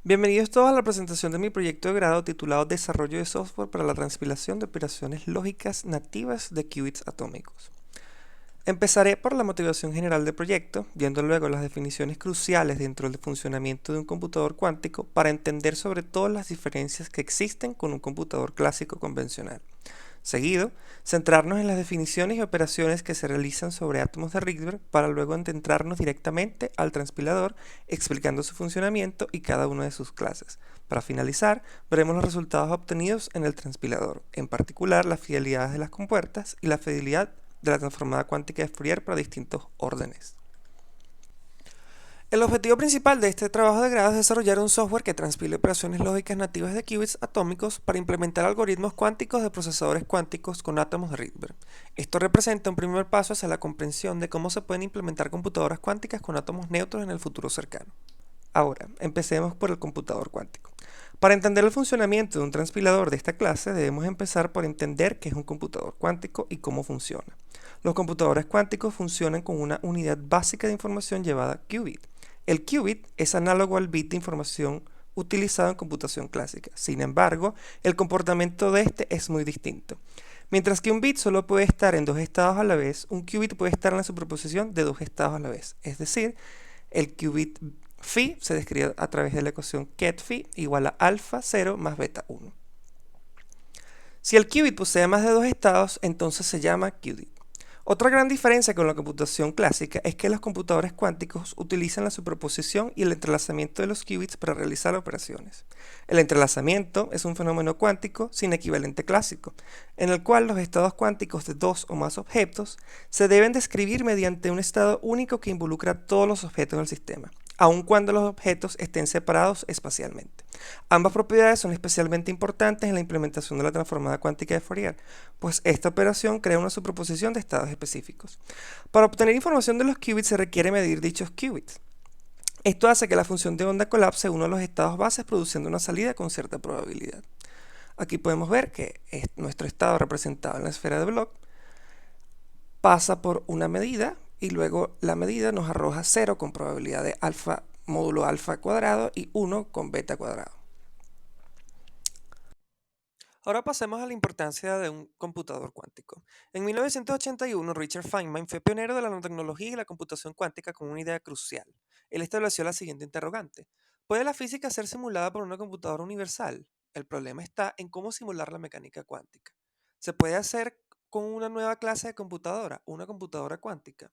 Bienvenidos todos a la presentación de mi proyecto de grado titulado Desarrollo de software para la transpilación de operaciones lógicas nativas de qubits atómicos. Empezaré por la motivación general del proyecto, viendo luego las definiciones cruciales dentro del funcionamiento de un computador cuántico para entender sobre todo las diferencias que existen con un computador clásico convencional. Seguido, centrarnos en las definiciones y operaciones que se realizan sobre átomos de Rydberg para luego adentrarnos directamente al transpilador explicando su funcionamiento y cada una de sus clases. Para finalizar, veremos los resultados obtenidos en el transpilador, en particular las fidelidades de las compuertas y la fidelidad de la transformada cuántica de Fourier para distintos órdenes. El objetivo principal de este trabajo de grado es desarrollar un software que transpile operaciones lógicas nativas de qubits atómicos para implementar algoritmos cuánticos de procesadores cuánticos con átomos de Rydberg. Esto representa un primer paso hacia la comprensión de cómo se pueden implementar computadoras cuánticas con átomos neutros en el futuro cercano. Ahora, empecemos por el computador cuántico. Para entender el funcionamiento de un transpilador de esta clase, debemos empezar por entender qué es un computador cuántico y cómo funciona. Los computadores cuánticos funcionan con una unidad básica de información llamada qubit. El qubit es análogo al bit de información utilizado en computación clásica. Sin embargo, el comportamiento de este es muy distinto. Mientras que un bit solo puede estar en dos estados a la vez, un qubit puede estar en la superposición de dos estados a la vez. Es decir, el qubit phi se describe a través de la ecuación ket phi igual a alfa 0 más beta 1. Si el qubit posee más de dos estados, entonces se llama qubit. Otra gran diferencia con la computación clásica es que los computadores cuánticos utilizan la superposición y el entrelazamiento de los qubits para realizar operaciones. El entrelazamiento es un fenómeno cuántico sin equivalente clásico, en el cual los estados cuánticos de dos o más objetos se deben describir mediante un estado único que involucra a todos los objetos del sistema, aun cuando los objetos estén separados espacialmente. Ambas propiedades son especialmente importantes en la implementación de la transformada cuántica de Fourier, pues esta operación crea una superposición de estados específicos. Para obtener información de los qubits se requiere medir dichos qubits. Esto hace que la función de onda colapse uno de los estados bases produciendo una salida con cierta probabilidad. Aquí podemos ver que nuestro estado representado en la esfera de Bloch pasa por una medida y luego la medida nos arroja 0 con probabilidad de alfa módulo alfa cuadrado y 1 con beta cuadrado. Ahora pasemos a la importancia de un computador cuántico. En 1981, Richard Feynman fue pionero de la nanotecnología y la computación cuántica con una idea crucial. Él estableció la siguiente interrogante: ¿puede la física ser simulada por una computadora universal? El problema está en cómo simular la mecánica cuántica. ¿Se puede hacer con una nueva clase de computadora, una computadora cuántica?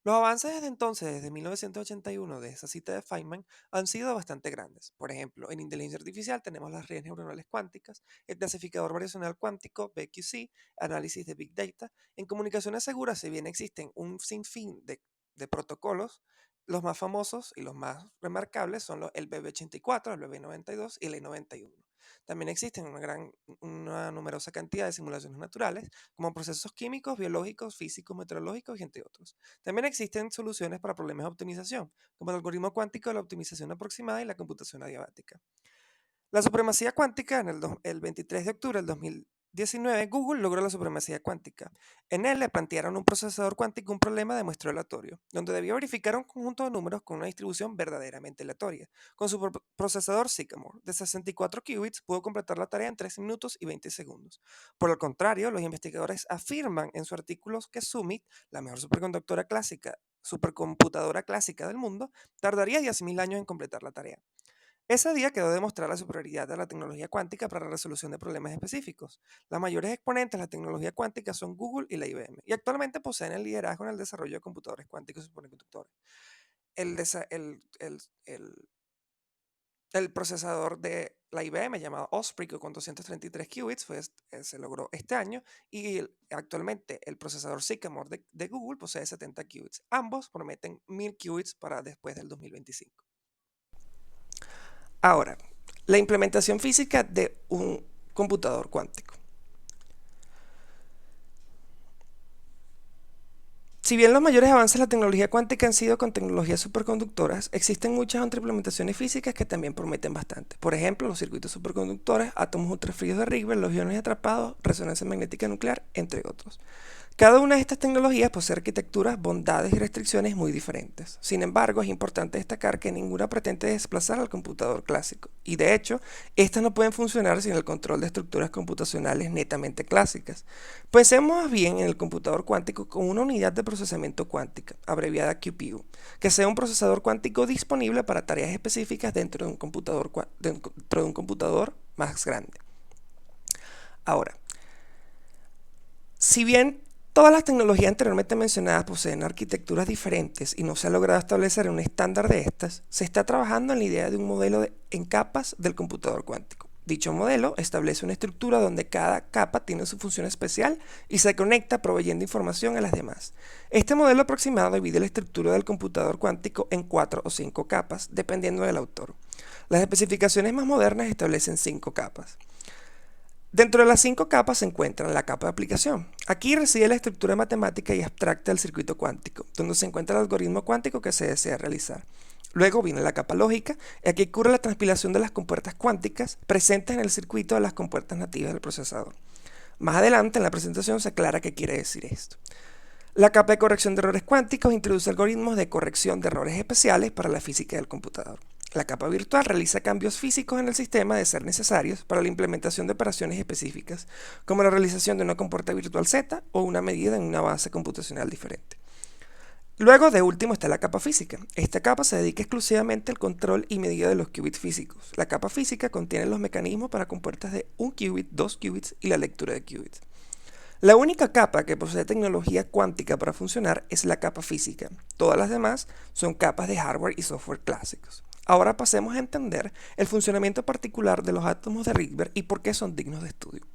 Los avances desde entonces, desde 1981, de esa cita de Feynman, han sido bastante grandes. Por ejemplo, en inteligencia artificial tenemos las redes neuronales cuánticas, el clasificador variacional cuántico, BQC, análisis de Big Data. En comunicaciones seguras, si bien existen un sinfín de protocolos, los más famosos y los más remarcables son el BB84, el BB92 y el E91. También existen una numerosa cantidad de simulaciones naturales, como procesos químicos, biológicos, físicos, meteorológicos y entre otros. También existen soluciones para problemas de optimización, como el algoritmo cuántico de la optimización aproximada y la computación adiabática. La supremacía cuántica, el 23 de octubre del 2019, Google logró la supremacía cuántica. En él le plantearon un procesador cuántico un problema de muestreo aleatorio, donde debía verificar un conjunto de números con una distribución verdaderamente aleatoria. Con su procesador Sycamore de 64 qubits pudo completar la tarea en 3 minutos y 20 segundos. Por el contrario, los investigadores afirman en su artículo que Summit, la mejor supercomputadora clásica del mundo, tardaría 10.000 años en completar la tarea. Ese día quedó demostrada la superioridad de la tecnología cuántica para la resolución de problemas específicos. Las mayores exponentes de la tecnología cuántica son Google y la IBM, y actualmente poseen el liderazgo en el desarrollo de computadores cuánticos y superconductores. El, desa- el procesador de la IBM llamado Osprey con 233 qubits se logró este año, y actualmente el procesador Sycamore de Google posee 70 qubits. Ambos prometen 1000 qubits para después del 2025. Ahora, la implementación física de un computador cuántico. Si bien los mayores avances de la tecnología cuántica han sido con tecnologías superconductoras, existen muchas otras implementaciones físicas que también prometen bastante. Por ejemplo, los circuitos superconductores, átomos ultrafríos de Rydberg, los iones atrapados, resonancia magnética nuclear, entre otros. Cada una de estas tecnologías posee arquitecturas, bondades y restricciones muy diferentes. Sin embargo, es importante destacar que ninguna pretende desplazar al computador clásico, y de hecho, estas no pueden funcionar sin el control de estructuras computacionales netamente clásicas. Pensemos más bien en el computador cuántico como una unidad de procesamiento cuántica, abreviada QPU, que sea un procesador cuántico disponible para tareas específicas dentro de un computador más grande. Ahora, si bien todas las tecnologías anteriormente mencionadas poseen arquitecturas diferentes y no se ha logrado establecer un estándar de estas, se está trabajando en la idea de un modelo en capas del computador cuántico. Dicho modelo establece una estructura donde cada capa tiene su función especial y se conecta proveyendo información a las demás. Este modelo aproximado divide la estructura del computador cuántico en 4 o 5 capas, dependiendo del autor. Las especificaciones más modernas establecen 5 capas. Dentro de las 5 capas se encuentra la capa de aplicación. Aquí reside la estructura matemática y abstracta del circuito cuántico, donde se encuentra el algoritmo cuántico que se desea realizar. Luego viene la capa lógica, y aquí ocurre la transpilación de las compuertas cuánticas presentes en el circuito de las compuertas nativas del procesador. Más adelante en la presentación se aclara qué quiere decir esto. La capa de corrección de errores cuánticos introduce algoritmos de corrección de errores especiales para la física del computador. La capa virtual realiza cambios físicos en el sistema de ser necesarios para la implementación de operaciones específicas, como la realización de una compuerta virtual Z o una medida en una base computacional diferente. Luego, de último, está la capa física. Esta capa se dedica exclusivamente al control y medida de los qubits físicos. La capa física contiene los mecanismos para compuertas de 1 qubit, 2 qubits y la lectura de qubits. La única capa que posee tecnología cuántica para funcionar es la capa física. Todas las demás son capas de hardware y software clásicos. Ahora pasemos a entender el funcionamiento particular de los átomos de Rydberg y por qué son dignos de estudio.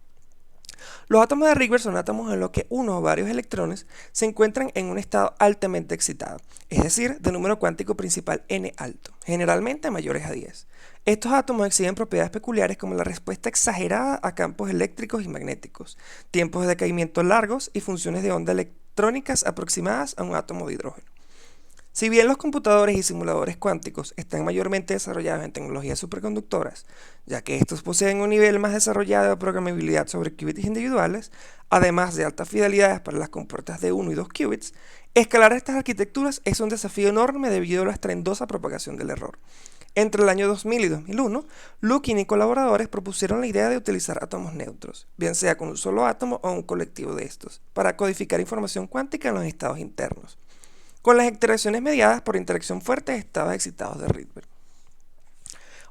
Los átomos de Rydberg son átomos en los que uno o varios electrones se encuentran en un estado altamente excitado, es decir, de número cuántico principal n alto, generalmente mayores a 10. Estos átomos exhiben propiedades peculiares como la respuesta exagerada a campos eléctricos y magnéticos, tiempos de decaimiento largos y funciones de onda electrónicas aproximadas a un átomo de hidrógeno. Si bien los computadores y simuladores cuánticos están mayormente desarrollados en tecnologías superconductoras, ya que estos poseen un nivel más desarrollado de programabilidad sobre qubits individuales, además de altas fidelidades para las compuertas de 1 y 2 qubits, escalar estas arquitecturas es un desafío enorme debido a la estruendosa propagación del error. Entre el año 2000 y 2001, Lukin y colaboradores propusieron la idea de utilizar átomos neutros, bien sea con un solo átomo o un colectivo de estos, para codificar información cuántica en los estados internos, con las interacciones mediadas por interacción fuerte de estados excitados de Rydberg.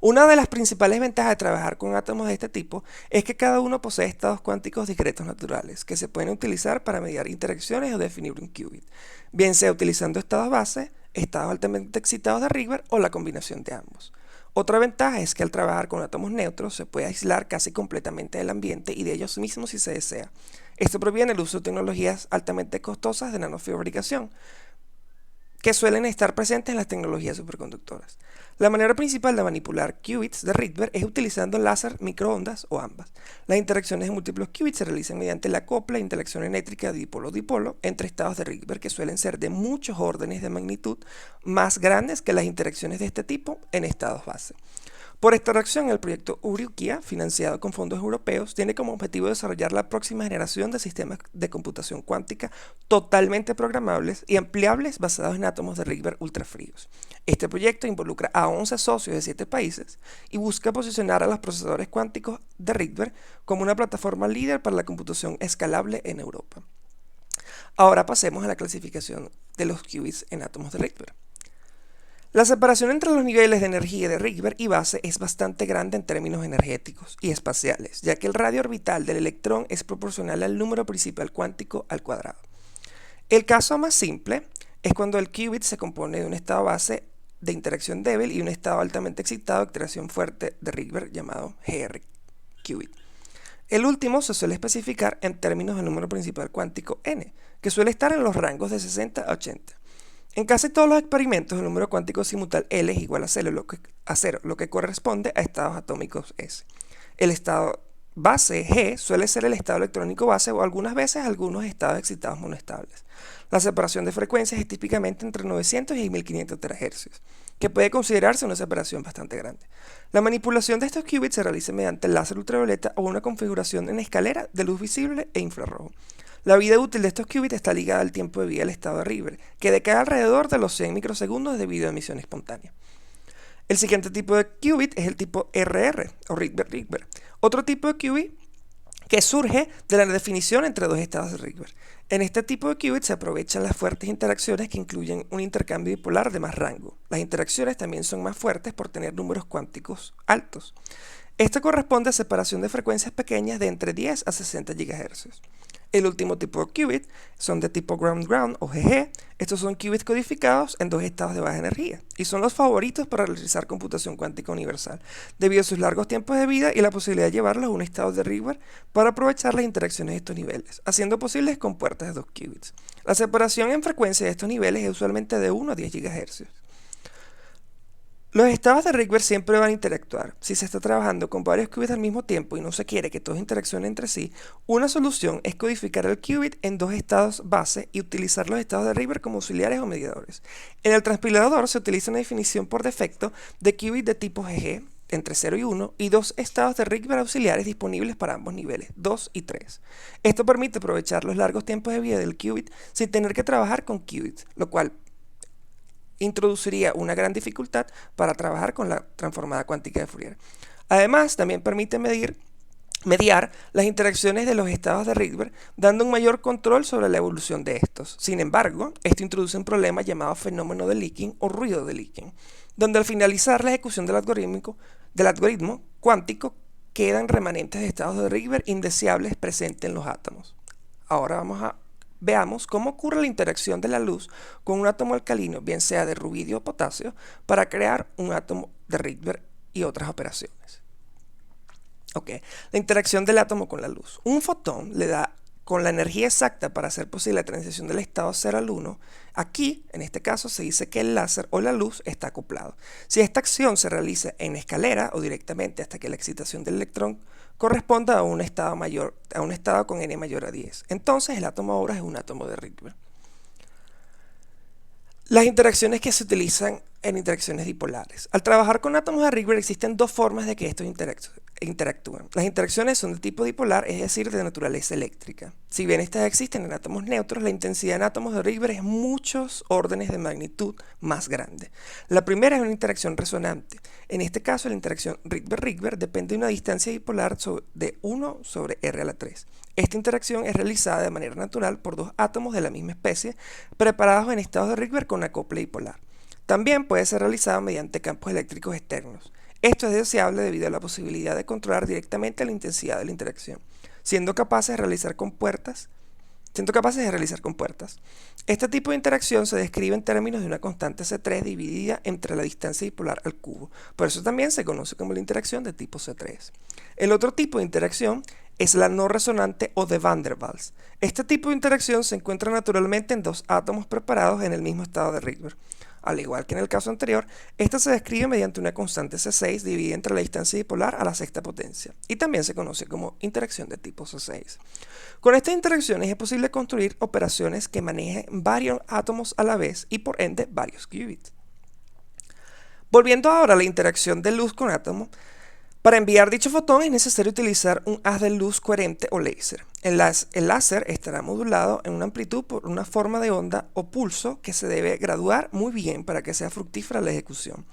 Una de las principales ventajas de trabajar con átomos de este tipo es que cada uno posee estados cuánticos discretos naturales, que se pueden utilizar para mediar interacciones o definir un qubit, bien sea utilizando estados base, estados altamente excitados de Rydberg o la combinación de ambos. Otra ventaja es que al trabajar con átomos neutros se puede aislar casi completamente del ambiente y de ellos mismos si se desea. Esto proviene del uso de tecnologías altamente costosas de nanofabricación, que suelen estar presentes en las tecnologías superconductoras. La manera principal de manipular qubits de Rydberg es utilizando láser, microondas o ambas. Las interacciones de múltiples qubits se realizan mediante la copla e interacción eléctrica dipolo-dipolo entre estados de Rydberg que suelen ser de muchos órdenes de magnitud más grandes que las interacciones de este tipo en estados base. Por esta reacción, el proyecto Euryukia, financiado con fondos europeos, tiene como objetivo desarrollar la próxima generación de sistemas de computación cuántica totalmente programables y ampliables basados en átomos de Rydberg ultrafríos. Este proyecto involucra a 11 socios de 7 países y busca posicionar a los procesadores cuánticos de Rydberg como una plataforma líder para la computación escalable en Europa. Ahora pasemos a la clasificación de los qubits en átomos de Rydberg. La separación entre los niveles de energía de Rydberg y base es bastante grande en términos energéticos y espaciales, ya que el radio orbital del electrón es proporcional al número principal cuántico al cuadrado. El caso más simple es cuando el qubit se compone de un estado base de interacción débil y un estado altamente excitado de interacción fuerte de Rydberg llamado GR qubit. El último se suele especificar en términos de número principal cuántico n, que suele estar en los rangos de 60 a 80. En casi todos los experimentos, el número cuántico simultáneo L es igual a 0, lo que corresponde a estados atómicos S. El estado base G suele ser el estado electrónico base o algunas veces algunos estados excitados monoestables. La separación de frecuencias es típicamente entre 900 y 1500 THz, que puede considerarse una separación bastante grande. La manipulación de estos qubits se realiza mediante el láser ultravioleta o una configuración en escalera de luz visible e infrarrojo. La vida útil de estos qubits está ligada al tiempo de vida del estado de Rydberg, que decae alrededor de los 100 microsegundos debido a emisión espontánea. El siguiente tipo de qubit es el tipo RR, o Rydberg-Rydberg, otro tipo de qubit que surge de la definición entre dos estados de Rydberg. En este tipo de qubit se aprovechan las fuertes interacciones que incluyen un intercambio dipolar de más rango. Las interacciones también son más fuertes por tener números cuánticos altos. Esto corresponde a separación de frecuencias pequeñas de entre 10 a 60 GHz. El último tipo de qubit son de tipo ground-ground o GG. Estos son qubits codificados en dos estados de baja energía y son los favoritos para realizar computación cuántica universal, debido a sus largos tiempos de vida y la posibilidad de llevarlos a un estado de Rydberg para aprovechar las interacciones de estos niveles, haciendo posibles compuertas de 2 qubits. La separación en frecuencia de estos niveles es usualmente de 1 a 10 GHz. Los estados de Rydberg siempre van a interactuar. Si se está trabajando con varios qubits al mismo tiempo y no se quiere que todos interaccionen entre sí, una solución es codificar el qubit en dos estados base y utilizar los estados de Rydberg como auxiliares o mediadores. En el transpilador se utiliza una definición por defecto de qubit de tipo GG, entre 0 y 1, y dos estados de Rydberg auxiliares disponibles para ambos niveles, 2 y 3. Esto permite aprovechar los largos tiempos de vida del qubit sin tener que trabajar con qubits, lo cual introduciría una gran dificultad para trabajar con la transformada cuántica de Fourier. Además, también permite mediar las interacciones de los estados de Rydberg, dando un mayor control sobre la evolución de estos. Sin embargo, esto introduce un problema llamado fenómeno de leaking o ruido de leaking, donde al finalizar la ejecución del algoritmo cuántico quedan remanentes de estados de Rydberg indeseables presentes en los átomos. Ahora veamos cómo ocurre la interacción de la luz con un átomo alcalino, bien sea de rubidio o potasio, para crear un átomo de Rydberg y otras operaciones. La interacción del átomo con la luz. Un fotón le da con la energía exacta para hacer posible la transición del estado 0 al 1. Aquí, en este caso, se dice que el láser o la luz está acoplado. Si esta acción se realiza en escalera o directamente hasta que la excitación del electrón corresponda a un estado con n mayor a 10. Entonces el átomo ahora es un átomo de Rydberg. Las interacciones que se utilizan en interacciones dipolares. Al trabajar con átomos de Rydberg existen dos formas de que estos interactúan. Las interacciones son de tipo dipolar, es decir, de naturaleza eléctrica. Si bien estas existen en átomos neutros, la intensidad en átomos de Rydberg es muchos órdenes de magnitud más grande. La primera es una interacción resonante. En este caso, la interacción Rydberg-Rydberg depende de una distancia dipolar de 1 sobre r a la 3. Esta interacción es realizada de manera natural por dos átomos de la misma especie, preparados en estados de Rydberg con acople dipolar. También puede ser realizada mediante campos eléctricos externos. Esto es deseable debido a la posibilidad de controlar directamente la intensidad de la interacción, siendo capaces de realizar compuertas. Este tipo de interacción se describe en términos de una constante C3 dividida entre la distancia dipolar al cubo. Por eso también se conoce como la interacción de tipo C3. El otro tipo de interacción es la no resonante o de Van der Waals. Este tipo de interacción se encuentra naturalmente en dos átomos preparados en el mismo estado de Rydberg. Al igual que en el caso anterior, esta se describe mediante una constante C6 dividida entre la distancia dipolar a la sexta potencia, y también se conoce como interacción de tipo C6. Con estas interacciones es posible construir operaciones que manejen varios átomos a la vez y por ende varios qubits. Volviendo ahora a la interacción de luz con átomo, para enviar dicho fotón es necesario utilizar un haz de luz coherente o láser. El láser estará modulado en una amplitud por una forma de onda o pulso que se debe graduar muy bien para que sea fructífera la ejecución.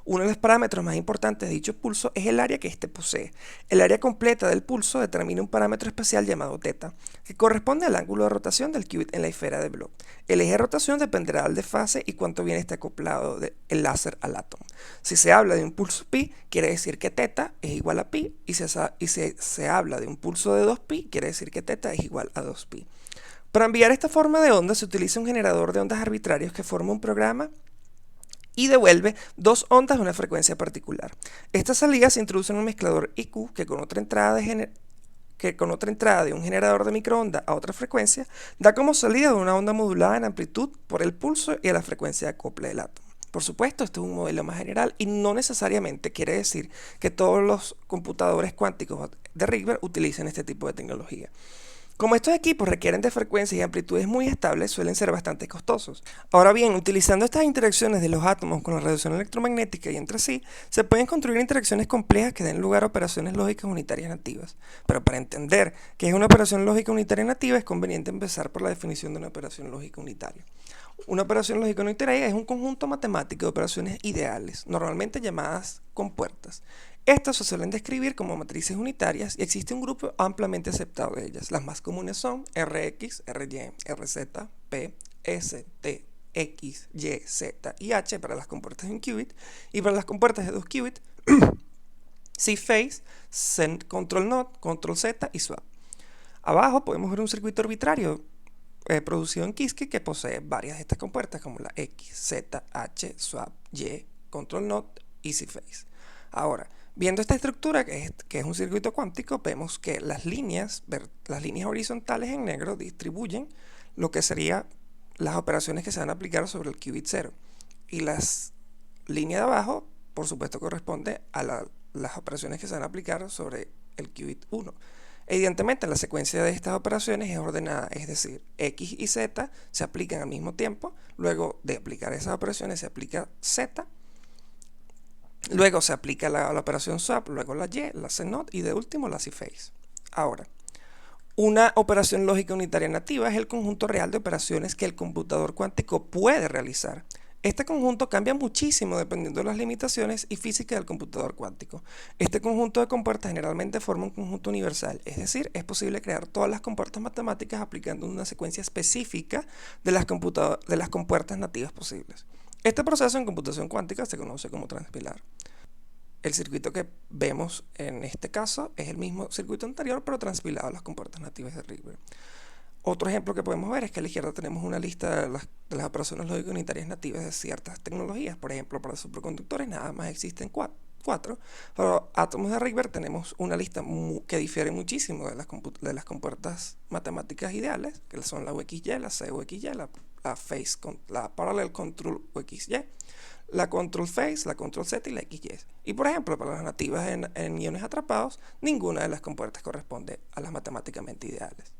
Uno de los parámetros más importantes de dicho pulso es el área que éste posee. El área completa del pulso determina un parámetro especial llamado θ, que corresponde al ángulo de rotación del qubit en la esfera de Bloch. El eje de rotación dependerá del desfase y cuánto bien está acoplado el láser al átomo. Si se habla de un pulso pi, quiere decir que θ es igual a pi, y si se habla de un pulso de 2pi, quiere decir que θ es igual a 2pi. Para enviar esta forma de onda se utiliza un generador de ondas arbitrarios que forma un programa y devuelve dos ondas de una frecuencia particular. Esta salida se introduce en un mezclador IQ que con otra entrada de un generador de microondas a otra frecuencia da como salida una onda modulada en amplitud por el pulso y a la frecuencia de acople del átomo. Por supuesto, esto es un modelo más general y no necesariamente quiere decir que todos los computadores cuánticos de Rydberg utilicen este tipo de tecnología. Como estos equipos requieren de frecuencias y amplitudes muy estables, suelen ser bastante costosos. Ahora bien, utilizando estas interacciones de los átomos con la radiación electromagnética y entre sí, se pueden construir interacciones complejas que den lugar a operaciones lógicas unitarias nativas. Pero para entender qué es una operación lógica unitaria nativa, es conveniente empezar por la definición de una operación lógica unitaria. Una operación lógica unitaria es un conjunto matemático de operaciones ideales, normalmente llamadas compuertas. Estas se suelen describir como matrices unitarias y existe un grupo ampliamente aceptado de ellas. Las más comunes son Rx, Ry, Rz, P, S, T, X, Y, Z y H para las compuertas de un qubit, y para las compuertas de 2 qubits, C-phase, control NOT, control Z y swap. Abajo podemos ver un circuito arbitrario producido en Qiskit que posee varias de estas compuertas como la X, Z, H, swap, Y, control NOT y C-phase. Ahora, viendo esta estructura que es un circuito cuántico, vemos que las líneas horizontales en negro distribuyen lo que serían las operaciones que se van a aplicar sobre el qubit 0. Y las líneas de abajo, por supuesto, corresponde a las operaciones que se van a aplicar sobre el qubit 1. Evidentemente, la secuencia de estas operaciones es ordenada, es decir, X y Z se aplican al mismo tiempo, luego de aplicar esas operaciones se aplica Z, luego se aplica la operación swap, luego la Y, la CNOT y de último la C-phase. Ahora, una operación lógica unitaria nativa es el conjunto real de operaciones que el computador cuántico puede realizar. Este conjunto cambia muchísimo dependiendo de las limitaciones y física del computador cuántico. Este conjunto de compuertas generalmente forma un conjunto universal, es decir, es posible crear todas las compuertas matemáticas aplicando una secuencia específica de las compuertas nativas posibles. Este proceso en computación cuántica se conoce como transpilar. El circuito que vemos en este caso es el mismo circuito anterior, pero transpilado a las compuertas nativas de Rydberg. Otro ejemplo que podemos ver es que a la izquierda tenemos una lista de las operaciones lógicas unitarias nativas de ciertas tecnologías. Por ejemplo, para superconductores nada más existen cuatro. Para átomos de Rydberg tenemos una lista que difiere muchísimo de las compuertas matemáticas ideales, que son la UXY, la CUXY, la Parallel Control UXY, la Control Phase, la Control Z y la XY. Y por ejemplo, para las nativas en iones atrapados, ninguna de las compuertas corresponde a las matemáticamente ideales.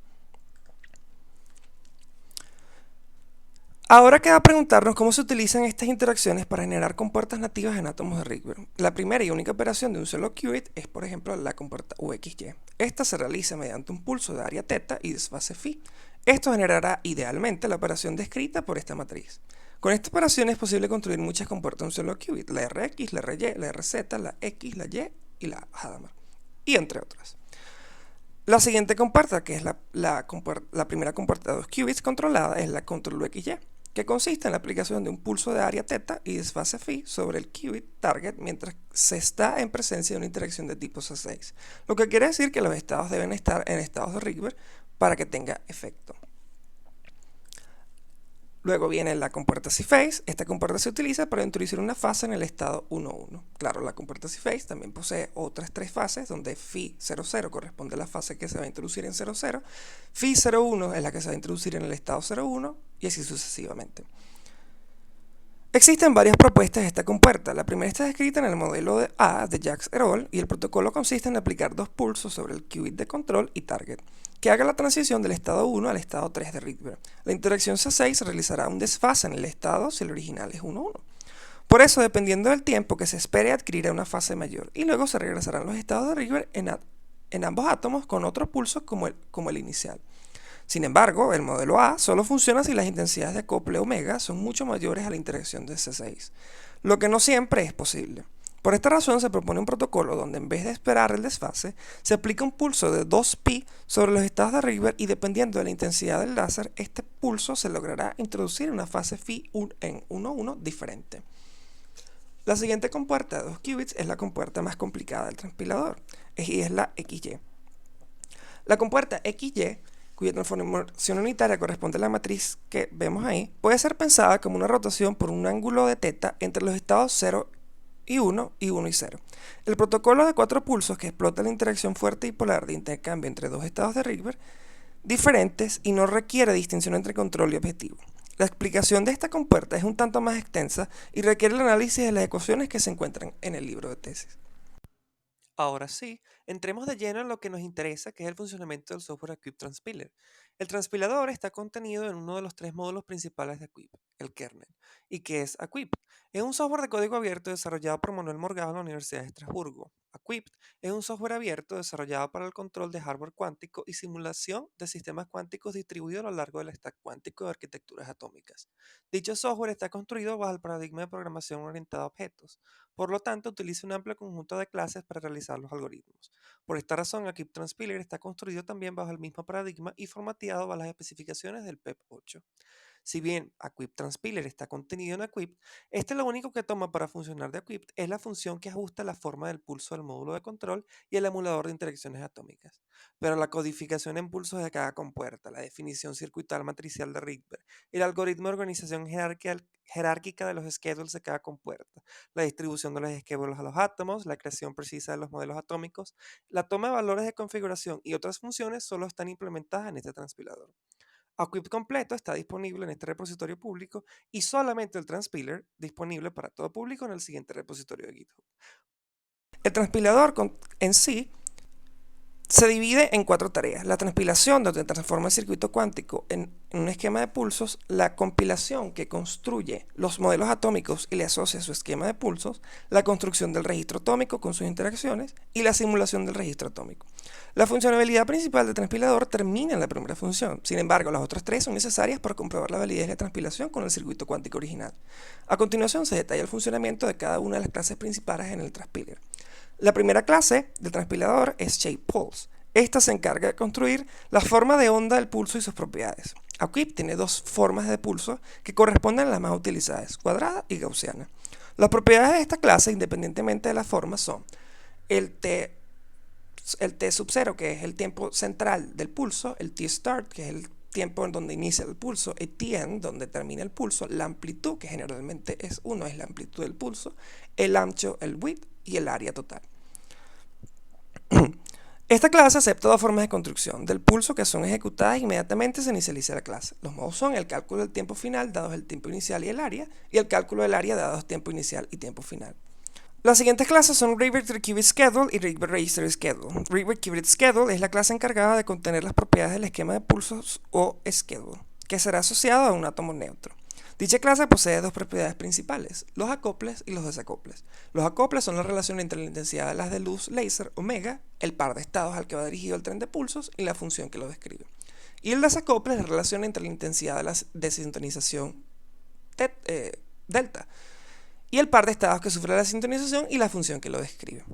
Ahora queda preguntarnos cómo se utilizan estas interacciones para generar compuertas nativas en átomos de Rydberg. La primera y única operación de un solo qubit es, por ejemplo, la compuerta UXY. Esta se realiza mediante un pulso de área θ y desfase φ. Esto generará idealmente la operación descrita por esta matriz. Con esta operación es posible construir muchas compuertas en un solo qubit, la Rx, la Ry, la Rz, la X, la Y y la Hadamard, y entre otras. La siguiente compuerta, que es la primera compuerta de 2 qubits controlada, es la control UXY, que consiste en la aplicación de un pulso de área θ y desfase φ sobre el qubit target mientras se está en presencia de una interacción de tipo C6, lo que quiere decir que los estados deben estar en estados de Rydberg para que tenga efecto. Luego viene la compuerta C-phase. Esta compuerta se utiliza para introducir una fase en el estado 1,1. Claro, la compuerta C-phase también posee otras 3 fases, donde Φ00 corresponde a la fase que se va a introducir en 00, Φ01 es la que se va a introducir en el estado 01 y así sucesivamente. Existen varias propuestas de esta compuerta. La primera está descrita en el modelo de A de Jacques et al. Y el protocolo consiste en aplicar 2 pulsos sobre el qubit de control y target, que haga la transición del estado 1 al estado 3 de Rydberg. La interacción C6 realizará un desfase en el estado si el original es 1,1. Por eso, dependiendo del tiempo que se espere, adquirirá una fase mayor, y luego se regresarán los estados de Rydberg en ambos átomos con otro pulso como el inicial. Sin embargo, el modelo A solo funciona si las intensidades de acople omega son mucho mayores a la interacción de C6, lo que no siempre es posible. Por esta razón se propone un protocolo donde en vez de esperar el desfase, se aplica un pulso de 2π sobre los estados de Rydberg y dependiendo de la intensidad del láser, este pulso se logrará introducir una fase Φ en 1,1 diferente. La siguiente compuerta de 2 qubits es la compuerta más complicada del transpilador, y es la XY. La compuerta XY, cuya transformación unitaria corresponde a la matriz que vemos ahí, puede ser pensada como una rotación por un ángulo de θ entre los estados 0 y 1 y 1 y 0. El protocolo de 4 pulsos que explota la interacción fuerte y polar de intercambio entre dos estados de Rydberg diferentes y no requiere distinción entre control y objetivo. La explicación de esta compuerta es un tanto más extensa y requiere el análisis de las ecuaciones que se encuentran en el libro de tesis. Ahora sí, entremos de lleno en lo que nos interesa, que es el funcionamiento del software Aqyp Transpiler. El transpilador está contenido en uno de los tres módulos principales de Aqyp, el kernel. ¿Y qué es Aqyp? Es un software de código abierto desarrollado por Manuel Morgado en la Universidad de Estrasburgo. Aqyp es un software abierto desarrollado para el control de hardware cuántico y simulación de sistemas cuánticos distribuidos a lo largo del stack cuántico de arquitecturas atómicas. Dicho software está construido bajo el paradigma de programación orientada a objetos. Por lo tanto, utiliza un amplio conjunto de clases para realizar los algoritmos. Por esta razón, Aqyp Transpiler está construido también bajo el mismo paradigma y formateado bajo las especificaciones del PEP 8. Si bien Aqyp Transpiler está contenido en Aqyp, este lo único que toma para funcionar de Aqyp es la función que ajusta la forma del pulso del módulo de control y el emulador de interacciones atómicas. Pero la codificación en pulsos de cada compuerta, la definición circuital matricial de Rydberg, el algoritmo de organización jerárquica de los schedules de cada compuerta, la distribución de los schedules a los átomos, la creación precisa de los modelos atómicos, la toma de valores de configuración y otras funciones solo están implementadas en este transpilador. Aqyp completo está disponible en este repositorio público y solamente el transpiler disponible para todo público en el siguiente repositorio de GitHub. El transpilador en sí se divide en cuatro tareas: la transpilación, donde transforma el circuito cuántico en un esquema de pulsos; la compilación, que construye los modelos atómicos y le asocia su esquema de pulsos; la construcción del registro atómico con sus interacciones; y la simulación del registro atómico. La funcionalidad principal del transpilador termina en la primera función. Sin embargo, las otras tres son necesarias para comprobar la validez de la transpilación con el circuito cuántico original. A continuación se detalla el funcionamiento de cada una de las clases principales en el transpiler. La primera clase del transpilador es ShapePulse. Esta se encarga de construir la forma de onda del pulso y sus propiedades. Aqyp tiene dos formas de pulso que corresponden a las más utilizadas: cuadrada y gaussiana. Las propiedades de esta clase, independientemente de la forma, son el T sub 0, que es el tiempo central del pulso; el T start, que es el tiempo en donde inicia el pulso; el Tn, donde termina el pulso; la amplitud, que generalmente es 1, es la amplitud del pulso; el ancho, el width; y el área total. Esta clase acepta dos formas de construcción del pulso que son ejecutadas inmediatamente se inicializa la clase. Los modos son el cálculo del tiempo final dados el tiempo inicial y el área, y el cálculo del área dados tiempo inicial y tiempo final. Las siguientes clases son Rydberg Qubit Schedule y Rydberg Register Schedule. Rydberg Qubit Schedule es la clase encargada de contener las propiedades del esquema de pulsos o schedule, que será asociado a un átomo neutro. Dicha clase posee dos propiedades principales: los acoples y los desacoples. Los acoples son la relación entre la intensidad de las de luz láser, omega, el par de estados al que va dirigido el tren de pulsos y la función que lo describe. Y el desacople es la relación entre la intensidad de la desintonización delta y el par de estados que sufre la sintonización y la función que lo describe.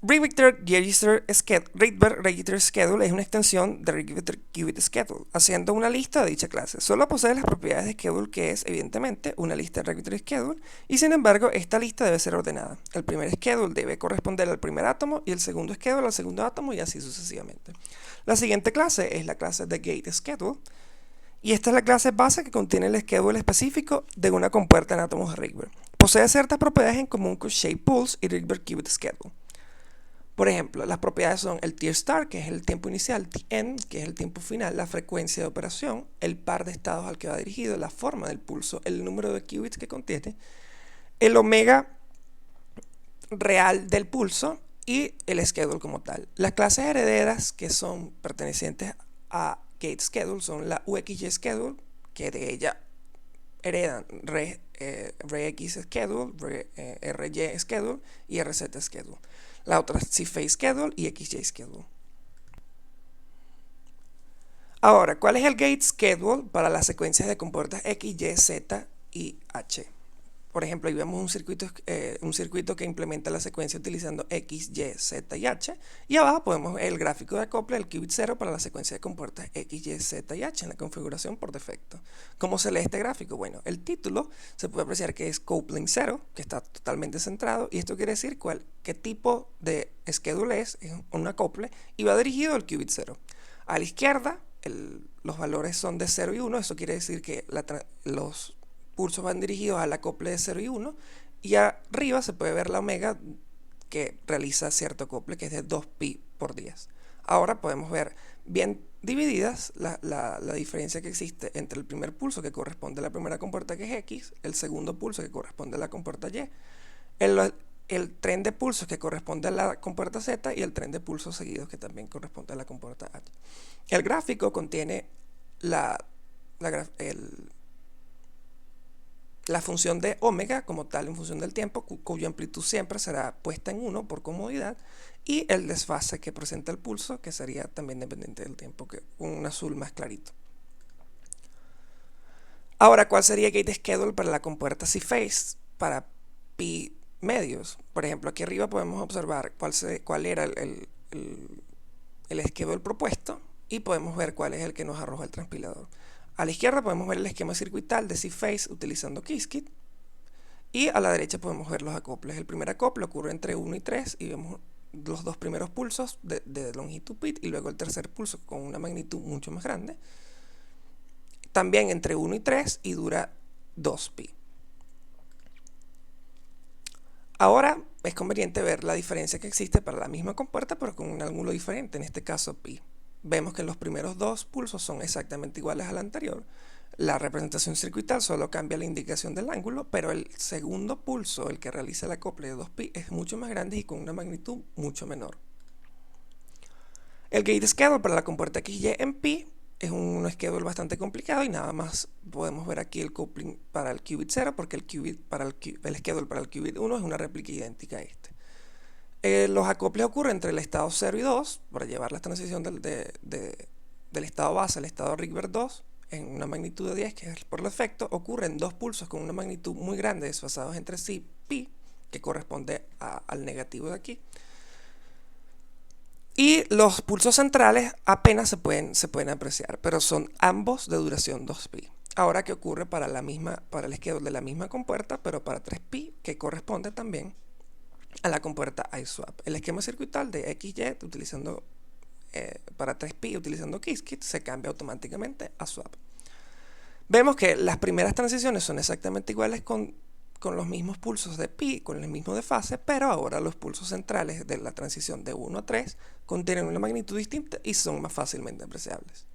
Rydberg Register Schedule es una extensión de Rydberg Qubit Schedule, haciendo una lista de dicha clase. Solo posee las propiedades de schedule, que es, evidentemente, una lista de Rydberg Schedule, y sin embargo, esta lista debe ser ordenada. El primer schedule debe corresponder al primer átomo y el segundo schedule al segundo átomo, y así sucesivamente. La siguiente clase es la clase de Gate Schedule, y esta es la clase base que contiene el schedule específico de una compuerta en átomos de Rydberg. Posee ciertas propiedades en común con ShapePulse y Rydberg Qubit Schedule. Por ejemplo, las propiedades son el T start, que es el tiempo inicial; Tn, que es el tiempo final; la frecuencia de operación; el par de estados al que va dirigido; la forma del pulso; el número de qubits que contiene; el omega real del pulso; y el schedule como tal. Las clases herederas que son pertenecientes a Gate Schedule son la UXY Schedule, que de ella heredan RX Schedule, RY Schedule y RZ Schedule. La otra es C-Phase Schedule y XY Schedule. Ahora, ¿cuál es el Gate Schedule para las secuencias de compuertas X, Y, Z y H? Por ejemplo, ahí vemos un circuito que implementa la secuencia utilizando X, Y, Z y H. Y abajo podemos ver el gráfico de acople del qubit 0 para la secuencia de compuertas X, Y, Z y H en la configuración por defecto. ¿Cómo se lee este gráfico? Bueno, el título se puede apreciar que es coupling 0, que está totalmente centrado. Y esto quiere decir qué tipo de schedule es un acople, y va dirigido al qubit 0. A la izquierda, los valores son de 0 y 1. Eso quiere decir que los pulsos van dirigidos al acople de 0 y 1, y arriba se puede ver la omega que realiza cierto acople, que es de 2pi por 10. Ahora podemos ver bien divididas la diferencia que existe entre el primer pulso, que corresponde a la primera compuerta, que es X; el segundo pulso, que corresponde a la compuerta Y; el tren de pulsos que corresponde a la compuerta Z y el tren de pulsos seguidos que también corresponde a la compuerta H. El gráfico contiene la función de omega como tal en función del tiempo, cuya amplitud siempre será puesta en 1 por comodidad, y el desfase que presenta el pulso, que sería también dependiente del tiempo, que con un azul más clarito. Ahora, ¿cuál sería el gate schedule para la compuerta C-phase para pi medios? Por ejemplo, aquí arriba podemos observar cuál era el schedule propuesto y podemos ver cuál es el que nos arroja el transpilador. A la izquierda podemos ver el esquema circuital de C-phase utilizando Qiskit, y a la derecha podemos ver los acoples. El primer acople ocurre entre 1 y 3 y vemos los dos primeros pulsos de longitud pi, y luego el tercer pulso con una magnitud mucho más grande, también entre 1 y 3, y dura 2pi. Ahora es conveniente ver la diferencia que existe para la misma compuerta pero con un ángulo diferente, en este caso pi. Vemos que los primeros dos pulsos son exactamente iguales al anterior. La representación circuital solo cambia la indicación del ángulo, pero el segundo pulso, el que realiza el acople de 2pi, es mucho más grande y con una magnitud mucho menor. El gate schedule para la compuerta XY en pi es un schedule bastante complicado, y nada más podemos ver aquí el coupling para el qubit 0, porque el schedule para el qubit 1 es una réplica idéntica a este. Los acoples ocurren entre el estado 0 y 2 para llevar la transición del estado base al estado Rydberg 2 en una magnitud de 10, que es por defecto. Ocurren dos pulsos con una magnitud muy grande desfasados entre sí, pi, que corresponde al negativo de aquí. Y los pulsos centrales apenas se pueden apreciar, pero son ambos de duración 2pi. Ahora, ¿qué ocurre para el schedule de la misma compuerta, pero para 3pi, que corresponde también a la compuerta iSwap? El esquema circuital de XY para 3pi utilizando Qiskit se cambia automáticamente a swap. Vemos que las primeras transiciones son exactamente iguales con los mismos pulsos de pi, con el mismo desfase, pero ahora los pulsos centrales de la transición de 1 a 3 contienen una magnitud distinta y son más fácilmente apreciables.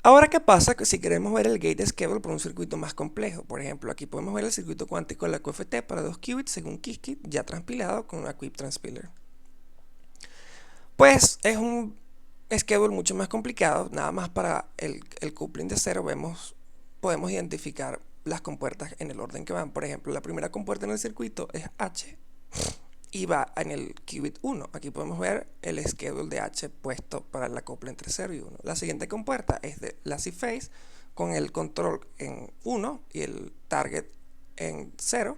Ahora, ¿qué pasa si queremos ver el gate schedule por un circuito más complejo? Por ejemplo, aquí podemos ver el circuito cuántico de la QFT para 2 qubits según Qiskit, ya transpilado con una Qubit Transpiler. Pues es un schedule mucho más complicado. Nada más para el coupling de 0 podemos identificar las compuertas en el orden que van. Por ejemplo, la primera compuerta en el circuito es H y va en el qubit 1. Aquí podemos ver el schedule de H puesto para el acople entre 0 y 1. La siguiente compuerta es de la C-phase con el control en 1 y el target en 0.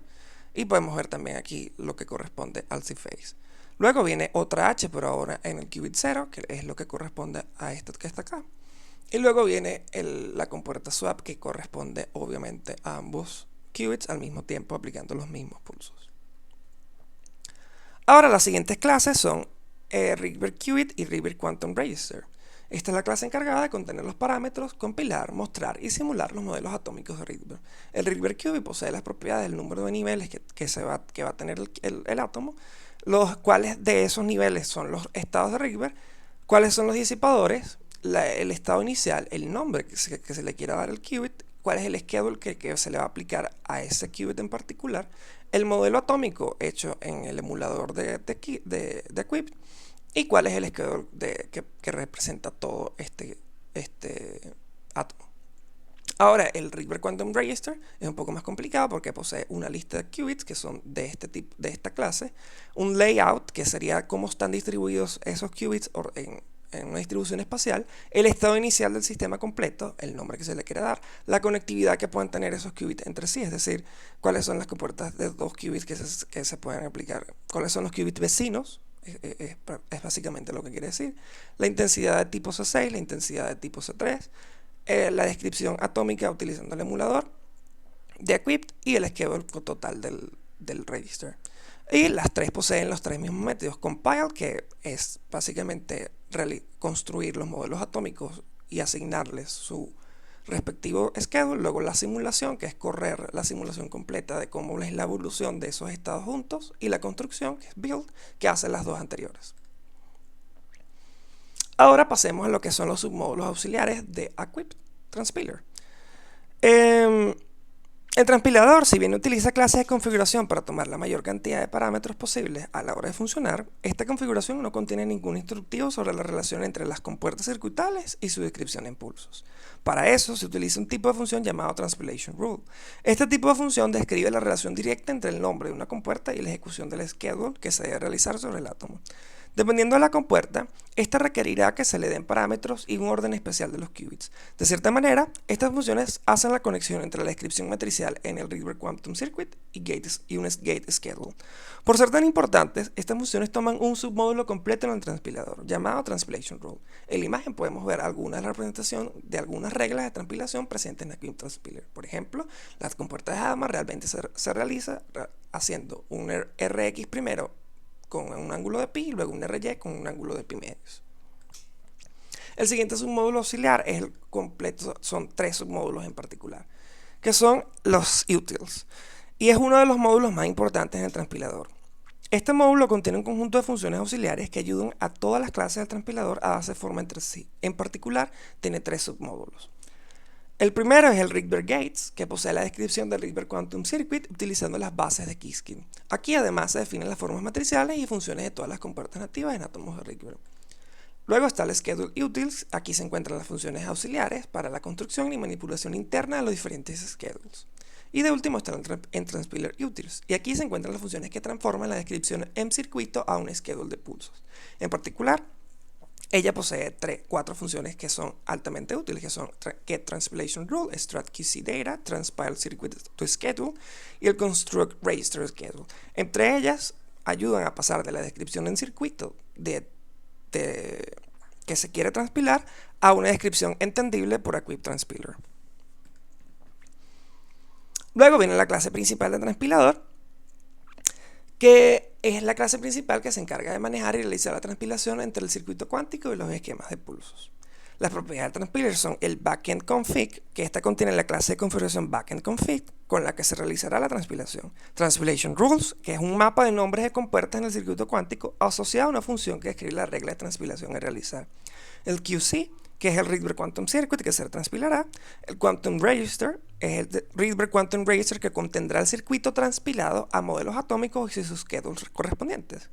Y podemos ver también aquí lo que corresponde al C-phase. Luego viene otra H, pero ahora en el qubit 0, que es lo que corresponde a esto que está acá. Y luego viene la compuerta swap, que corresponde obviamente a ambos qubits al mismo tiempo, aplicando los mismos pulsos. Ahora, las siguientes clases son Rydberg Qubit y Rydberg Quantum Register. Esta es la clase encargada de contener los parámetros, compilar, mostrar y simular los modelos atómicos de Rydberg. El Rydberg Qubit posee las propiedades del número de niveles que va a tener el átomo, los cuales de esos niveles son los estados de Rydberg, cuáles son los disipadores, el estado inicial, el nombre que se le quiera dar al qubit, cuál es el schedule que se le va a aplicar a ese qubit en particular, el modelo atómico hecho en el emulador de Qubit, y cuál es el schedule que representa todo este átomo. Ahora, el Rydberg Quantum Register es un poco más complicado porque posee una lista de qubits que son de esta clase, un layout que sería cómo están distribuidos esos qubits en una distribución espacial, el estado inicial del sistema completo, el nombre que se le quiere dar, la conectividad que pueden tener esos qubits entre sí, es decir, cuáles son las compuertas de dos qubits que se pueden aplicar, cuáles son los qubits vecinos, es básicamente lo que quiere decir, la intensidad de tipo C6, la intensidad de tipo C3, la descripción atómica utilizando el emulador de Qubit y el schedule total del register. Y las tres poseen los tres mismos métodos. Compile, que es básicamente construir los modelos atómicos y asignarles su respectivo schedule. Luego la simulación, que es correr la simulación completa de cómo es la evolución de esos estados juntos. Y la construcción, que es build, que hace las dos anteriores. Ahora pasemos a lo que son los submódulos auxiliares de a Qubit Transpiler. El transpilador, si bien utiliza clases de configuración para tomar la mayor cantidad de parámetros posibles a la hora de funcionar, esta configuración no contiene ningún instructivo sobre la relación entre las compuertas circuitales y su descripción en pulsos. Para eso se utiliza un tipo de función llamado Transpilation Rule. Este tipo de función describe la relación directa entre el nombre de una compuerta y la ejecución del schedule que se debe realizar sobre el átomo. Dependiendo de la compuerta, esta requerirá que se le den parámetros y un orden especial de los qubits. De cierta manera, estas funciones hacen la conexión entre la descripción matricial en el Rydberg Quantum Circuit y un gate schedule. Por ser tan importantes, estas funciones toman un submódulo completo en el transpilador, llamado Transpilation Rule. En la imagen podemos ver algunas de la representación de algunas reglas de transpilación presentes en la Quantum Transpiler. Por ejemplo, las compuertas de Hadamard realmente se realiza haciendo un Rx primero con un ángulo de pi y luego un RY con un ángulo de pi medios. El siguiente submódulo auxiliar es el completo, son tres submódulos en particular, que son los utils, y es uno de los módulos más importantes en el transpilador. Este módulo contiene un conjunto de funciones auxiliares que ayudan a todas las clases del transpilador a darse forma entre sí. En particular, tiene tres submódulos. El primero es el Rydberg Gates, que posee la descripción del Rydberg Quantum Circuit utilizando las bases de Kiskin. Aquí además se definen las formas matriciales y funciones de todas las compuertas nativas en átomos de Rydberg. Luego está el Schedule Utils, aquí se encuentran las funciones auxiliares para la construcción y manipulación interna de los diferentes schedules. Y de último está el Transpiler Utils, y aquí se encuentran las funciones que transforman la descripción en circuito a un schedule de pulsos. En particular, ella posee cuatro funciones que son altamente útiles, que son Get Transpilation Rule, Extract QC Data, Transpile Circuit to Schedule y el Construct Register Schedule. Entre ellas, ayudan a pasar de la descripción en circuito que se quiere transpilar a una descripción entendible por a Quick Transpiler. Luego viene la clase principal del transpilador, que es la clase principal que se encarga de manejar y realizar la transpilación entre el circuito cuántico y los esquemas de pulsos. Las propiedades del transpiler son el backend config, que esta contiene la clase de configuración backend config, con la que se realizará la transpilación. Transpilation rules, que es un mapa de nombres de compuertas en el circuito cuántico asociado a una función que describe la regla de transpilación a realizar. El QC, que es el Rydberg Quantum Circuit que se transpilará. El Quantum Register es el Rydberg Quantum Register que contendrá el circuito transpilado a modelos atómicos y sus schedules correspondientes.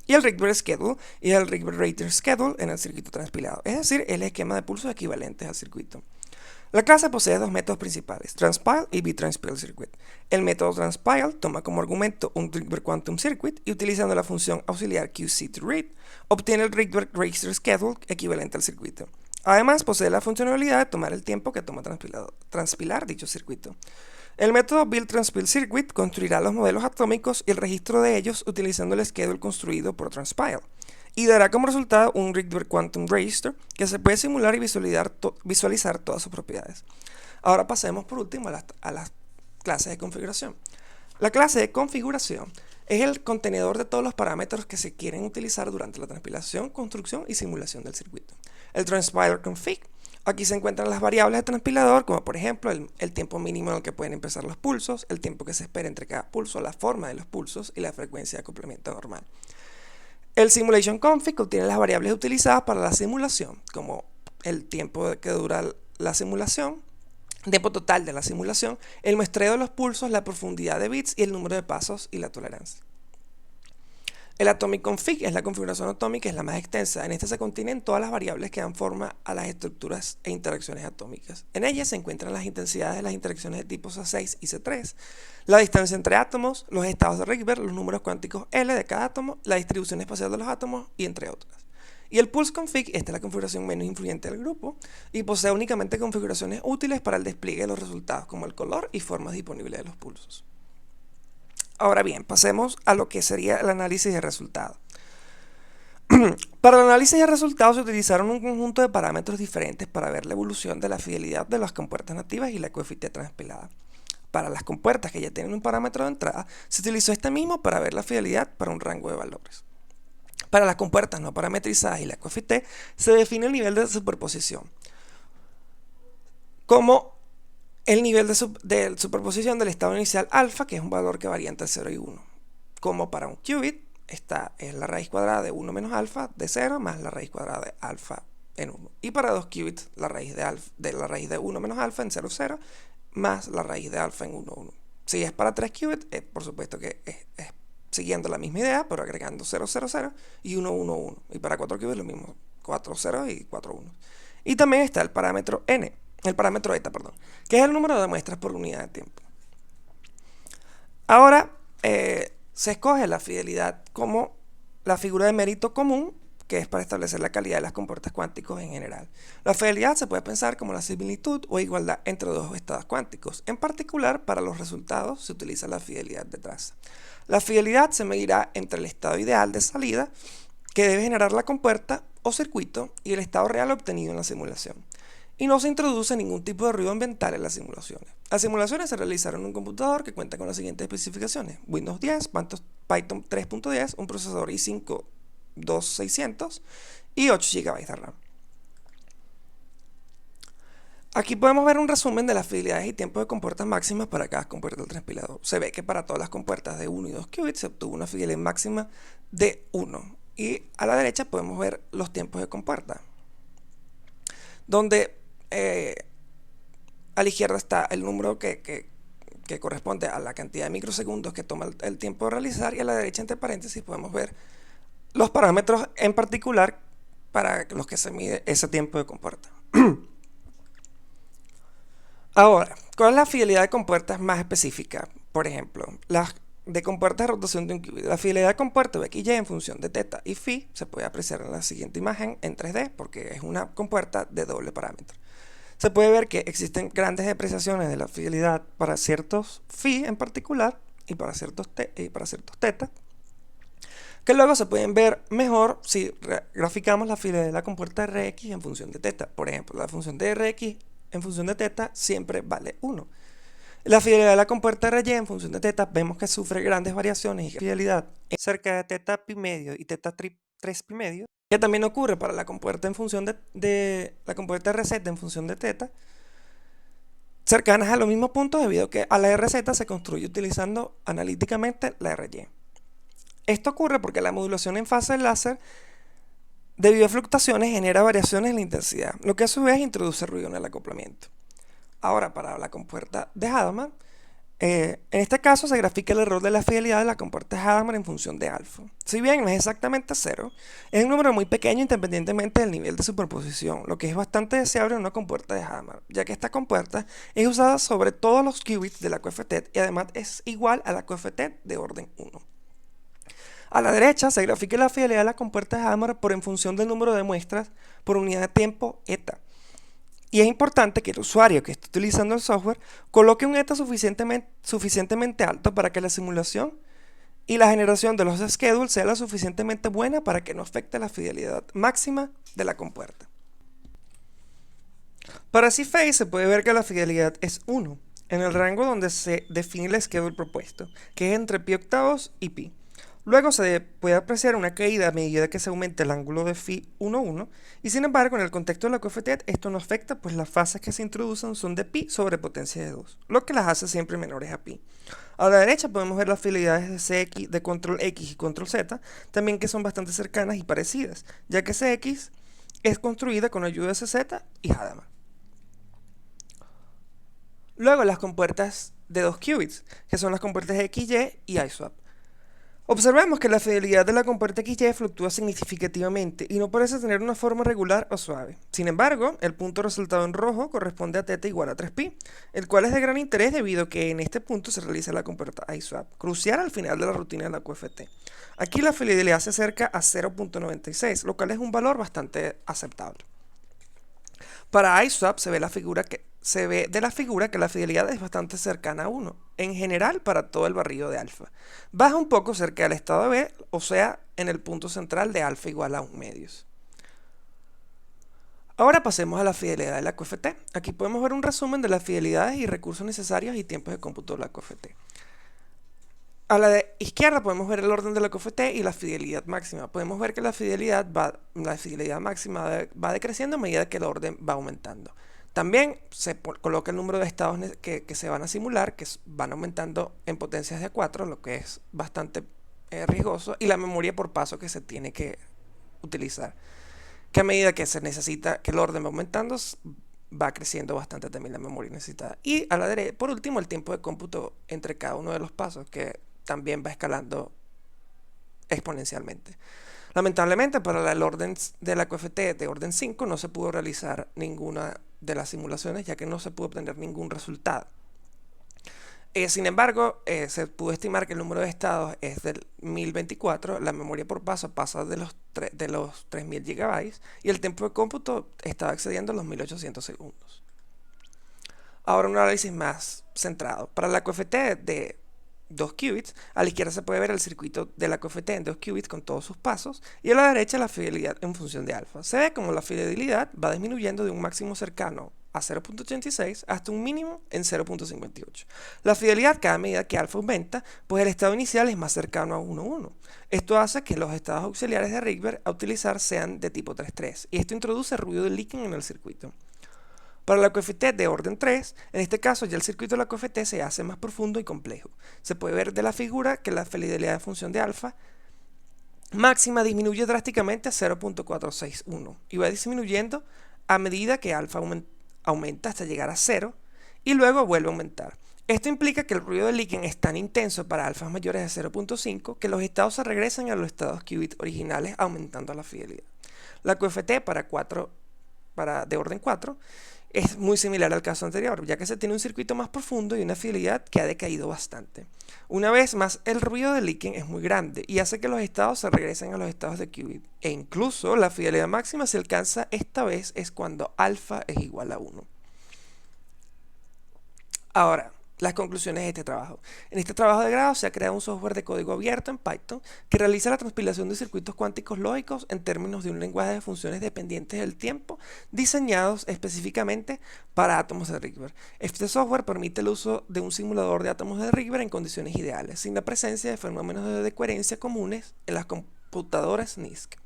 Y el Rydberg Schedule y el Rydberg Register Schedule en el circuito transpilado, es decir, el esquema de pulsos equivalentes al circuito. La clase posee dos métodos principales, Transpile y Bitranspile Circuit. El método Transpile toma como argumento un Rydberg Quantum Circuit y utilizando la función auxiliar QC2Read, obtiene el Rydberg Register Schedule equivalente al circuito. Además, posee la funcionalidad de tomar el tiempo que toma transpilar dicho circuito. El método Build Transpile Circuit construirá los modelos atómicos y el registro de ellos utilizando el schedule construido por Transpile, y dará como resultado un Rydberg Quantum Register que se puede simular y visualizar todas sus propiedades. Ahora pasemos por último a las clases de configuración. La clase de configuración es el contenedor de todos los parámetros que se quieren utilizar durante la transpilación, construcción y simulación del circuito. El Transpiler Config, aquí se encuentran las variables de transpilador, como por ejemplo el tiempo mínimo en el que pueden empezar los pulsos, el tiempo que se espera entre cada pulso, la forma de los pulsos y la frecuencia de acoplamiento normal. El Simulation Config contiene las variables utilizadas para la simulación, como el tiempo que dura la simulación, tiempo total de la simulación, el muestreo de los pulsos, la profundidad de bits y el número de pasos y la tolerancia. El Atomic Config es la configuración atómica, es la más extensa. En esta se contienen todas las variables que dan forma a las estructuras e interacciones atómicas. En ella se encuentran las intensidades de las interacciones de tipo C6 y C3, la distancia entre átomos, los estados de Rydberg, los números cuánticos L de cada átomo, la distribución espacial de los átomos y entre otras. Y el Pulse Config, esta es la configuración menos influyente del grupo y posee únicamente configuraciones útiles para el despliegue de los resultados, como el color y formas disponibles de los pulsos. Ahora bien, pasemos a lo que sería el análisis de resultados. Para el análisis de resultados se utilizaron un conjunto de parámetros diferentes para ver la evolución de la fidelidad de las compuertas nativas y la coeficiente transpilada. Para las compuertas que ya tienen un parámetro de entrada, se utilizó este mismo para ver la fidelidad para un rango de valores. Para las compuertas no parametrizadas y la coeficiente, se define el nivel de superposición como el nivel de superposición del estado inicial alfa, que es un valor que varía entre 0 y 1. Como para un qubit, esta es la raíz cuadrada de 1 menos alfa de 0 más la raíz cuadrada de alfa en 1. Y para 2 qubits, la raíz de 1 menos alfa en 0, 0 más la raíz de alfa en 1, 1. Si es para 3 qubits, por supuesto que es siguiendo la misma idea, pero agregando 0, 0, 0 y 1, 1, 1. Y para 4 qubits lo mismo, 4 0 y 4 1. Y también está el parámetro n, el parámetro eta, perdón, que es el número de muestras por unidad de tiempo. Ahora se escoge la fidelidad como la figura de mérito común, que es para establecer la calidad de las compuertas cuánticos en general. La fidelidad se puede pensar como la similitud o igualdad entre dos estados cuánticos. En particular, para los resultados se utiliza la fidelidad de traza. La fidelidad se medirá entre el estado ideal de salida que debe generar la compuerta o circuito y el estado real obtenido en la simulación. Y no se introduce ningún tipo de ruido ambiental en las simulaciones. Las simulaciones se realizaron en un computador que cuenta con las siguientes especificaciones: Windows 10, Python 3.10, un procesador i5 2600 y 8 GB de RAM. Aquí podemos ver un resumen de las fidelidades y tiempos de compuertas máximas para cada compuerta del transpilador. Se ve que para todas las compuertas de 1 y 2 qubits se obtuvo una fidelidad máxima de 1. Y a la derecha podemos ver los tiempos de compuerta, donde a la izquierda está el número que corresponde a la cantidad de microsegundos que toma el tiempo de realizar, y a la derecha, entre paréntesis, podemos ver los parámetros en particular para los que se mide ese tiempo de compuerta. Ahora, ¿cuál es la fidelidad de compuertas más específica? Por ejemplo, las de compuertas de rotación de un qubit. La fidelidad de compuerta de x y en función de teta y phi se puede apreciar en la siguiente imagen en 3D, porque es una compuerta de doble parámetro. Se puede ver que existen grandes depreciaciones de la fidelidad para ciertos phi en particular y para ciertos teta, que luego se pueden ver mejor si graficamos la fidelidad de la compuerta Rx en función de teta. Por ejemplo, la función de Rx en función de teta siempre vale 1. La fidelidad de la compuerta Ry en función de teta vemos que sufre grandes variaciones y fidelidad cerca de teta pi medio y teta 3 pi medio, que también ocurre para la compuerta en función de la compuerta Rz en función de teta, cercanas a los mismos puntos, debido a que a la Rz se construye utilizando analíticamente la Ry. Esto ocurre porque la modulación en fase del láser, debido a fluctuaciones, genera variaciones en la intensidad, lo que a su vez introduce ruido en el acoplamiento. Ahora, para la compuerta de Hadamard, en este caso se grafica el error de la fidelidad de la compuerta de Hadamard en función de alfa. Si bien no es exactamente 0, es un número muy pequeño independientemente del nivel de superposición, lo que es bastante deseable en una compuerta de Hadamard, ya que esta compuerta es usada sobre todos los qubits de la QFT y además es igual a la QFT de orden 1. A la derecha se grafica la fidelidad de la compuerta de Hadamard por en función del número de muestras por unidad de tiempo eta. Y es importante que el usuario que esté utilizando el software coloque un eta suficientemente alto para que la simulación y la generación de los schedules sea lo suficientemente buena para que no afecte la fidelidad máxima de la compuerta. Para C-Phase se puede ver que la fidelidad es 1, en el rango donde se define el schedule propuesto, que es entre pi octavos y pi. Luego se puede apreciar una caída a medida que se aumenta el ángulo de phi 1,1, y sin embargo en el contexto de la QFT esto no afecta, pues las fases que se introducen son de pi sobre potencia de 2, lo que las hace siempre menores a pi. A la derecha podemos ver las fidelidades de CX, de control X y control Z, también que son bastante cercanas y parecidas, ya que CX es construida con ayuda de CZ y Hadamard. Luego las compuertas de 2 qubits, que son las compuertas XY y ISWAP. Observemos que la fidelidad de la compuerta XY fluctúa significativamente y no parece tener una forma regular o suave. Sin embargo, el punto resaltado en rojo corresponde a teta igual a 3pi, el cual es de gran interés debido a que en este punto se realiza la compuerta ISWAP, crucial al final de la rutina de la QFT. Aquí la fidelidad se acerca a 0.96, lo cual es un valor bastante aceptable. Para ISWAP se ve de la figura que la fidelidad es bastante cercana a 1, en general para todo el barrido de alfa. Baja un poco cerca del estado de B, o sea, en el punto central de alfa igual a 1 medios. Ahora pasemos a la fidelidad de la QFT. Aquí podemos ver un resumen de las fidelidades y recursos necesarios y tiempos de cómputo de la QFT. A la izquierda podemos ver el orden de la QFT y la fidelidad máxima. Podemos ver que la fidelidad máxima va decreciendo a medida que el orden va aumentando. También se coloca el número de estados que se van a simular, que van aumentando en potencias de 4, lo que es bastante riesgoso, y la memoria por paso que se tiene que utilizar, que a medida que se necesita que el orden va aumentando, va creciendo bastante también la memoria necesitada. Y a la derecha, por último, el tiempo de cómputo entre cada uno de los pasos, que también va escalando exponencialmente. Lamentablemente, para el orden de la QFT de orden 5 no se pudo realizar ninguna de las simulaciones, ya que no se pudo obtener ningún resultado. Sin embargo, se pudo estimar que el número de estados es del 1024, la memoria por paso pasa de los 3000 GB y el tiempo de cómputo estaba excediendo los 1800 segundos. Ahora un análisis más centrado. Para la QFT de 2 qubits, a la izquierda se puede ver el circuito de la QFT en 2 qubits con todos sus pasos y a la derecha la fidelidad en función de alfa. Se ve como la fidelidad va disminuyendo de un máximo cercano a 0.86 hasta un mínimo en 0.58. La fidelidad cada medida que alfa aumenta, pues el estado inicial es más cercano a 1,1. Esto hace que los estados auxiliares de Rydberg a utilizar sean de tipo 3,3 y esto introduce ruido de leaking en el circuito. Para la QFT de orden 3, en este caso ya el circuito de la QFT se hace más profundo y complejo. Se puede ver de la figura que la fidelidad de función de alfa máxima disminuye drásticamente a 0.461 y va disminuyendo a medida que alfa aumenta hasta llegar a 0 y luego vuelve a aumentar. Esto implica que el ruido de leaking es tan intenso para alfas mayores de 0.5 que los estados se regresan a los estados qubit originales aumentando la fidelidad. La QFT de orden 4 es muy similar al caso anterior, ya que se tiene un circuito más profundo y una fidelidad que ha decaído bastante. Una vez más, el ruido de leaking es muy grande y hace que los estados se regresen a los estados de qubit. E incluso la fidelidad máxima se alcanza esta vez es cuando alfa es igual a 1. Ahora, las conclusiones de este trabajo. En este trabajo de grado se ha creado un software de código abierto en Python que realiza la transpilación de circuitos cuánticos lógicos en términos de un lenguaje de funciones dependientes del tiempo diseñados específicamente para átomos de Rydberg. Este software permite el uso de un simulador de átomos de Rydberg en condiciones ideales, sin la presencia de fenómenos de coherencia comunes en las computadoras NISQ.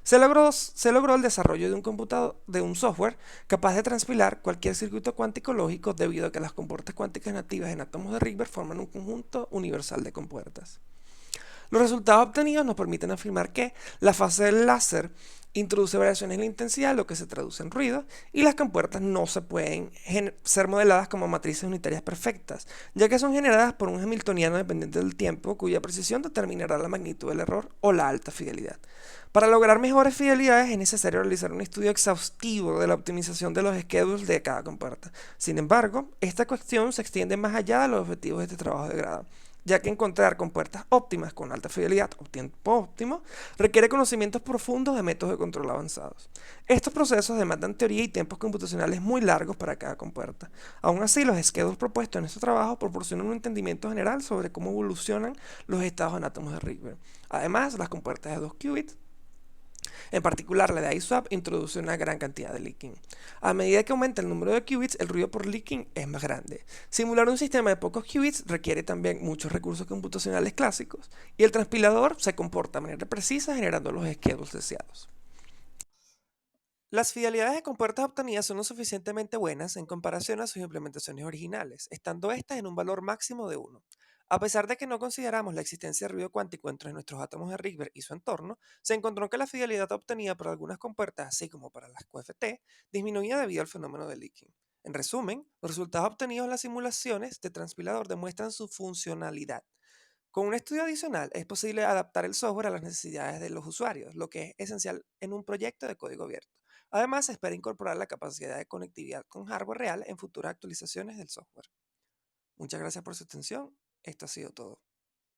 Se logró el desarrollo de un software capaz de transpilar cualquier circuito cuántico lógico debido a que las compuertas cuánticas nativas en átomos de Rydberg forman un conjunto universal de compuertas. Los resultados obtenidos nos permiten afirmar que la fase del láser introduce variaciones en la intensidad, lo que se traduce en ruido, y las compuertas no se pueden ser modeladas como matrices unitarias perfectas, ya que son generadas por un hamiltoniano dependiente del tiempo, cuya precisión determinará la magnitud del error o la alta fidelidad. Para lograr mejores fidelidades es necesario realizar un estudio exhaustivo de la optimización de los schedules de cada compuerta. Sin embargo, esta cuestión se extiende más allá de los objetivos de este trabajo de grado, ya que encontrar compuertas óptimas con alta fidelidad o tiempo óptimo requiere conocimientos profundos de métodos de control avanzados. Estos procesos demandan teoría y tiempos computacionales muy largos para cada compuerta. Aún así, los schedules propuestos en este trabajo proporcionan un entendimiento general sobre cómo evolucionan los estados en átomos de Rydberg. Además, las compuertas de 2 qubits, en particular, la de ISWAP introduce una gran cantidad de leaking. A medida que aumenta el número de qubits, el ruido por leaking es más grande. Simular un sistema de pocos qubits requiere también muchos recursos computacionales clásicos, y el transpilador se comporta de manera precisa generando los schedules deseados. Las fidelidades de compuertas obtenidas son lo suficientemente buenas en comparación a sus implementaciones originales, estando estas en un valor máximo de 1. A pesar de que no consideramos la existencia de ruido cuántico entre nuestros átomos de Rydberg y su entorno, se encontró que la fidelidad obtenida por algunas compuertas, así como para las QFT, disminuía debido al fenómeno de leaking. En resumen, los resultados obtenidos en las simulaciones de transpilador demuestran su funcionalidad. Con un estudio adicional es posible adaptar el software a las necesidades de los usuarios, lo que es esencial en un proyecto de código abierto. Además, se espera incorporar la capacidad de conectividad con hardware real en futuras actualizaciones del software. Muchas gracias por su atención. Esto ha sido todo.